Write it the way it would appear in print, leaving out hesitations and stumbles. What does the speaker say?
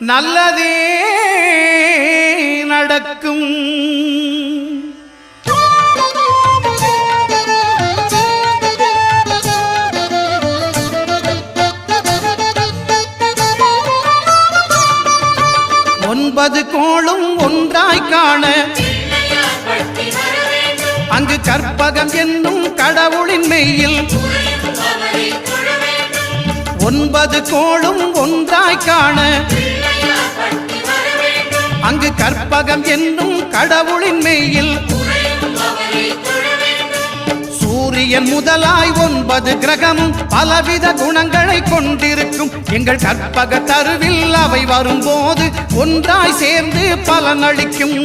நல்லதே நடக்கும். 9 கோளும் ஒன்றாய் காண அங்கு கற்பகம் என்னும் கடவுளின் மெய்யில் 9 கோளும் ஒன்றாய் காண அங்கு கற்பகம் என்னும் கடவுளின் மெய்யில் சூரியன் முதலாய் 9 கிரகமும் பலவித குணங்களை கொண்டிருக்கும். எங்கள் கற்பக தருவில் அவை வரும்போது ஒன்றாய் சேர்ந்து பலனளிக்கும்.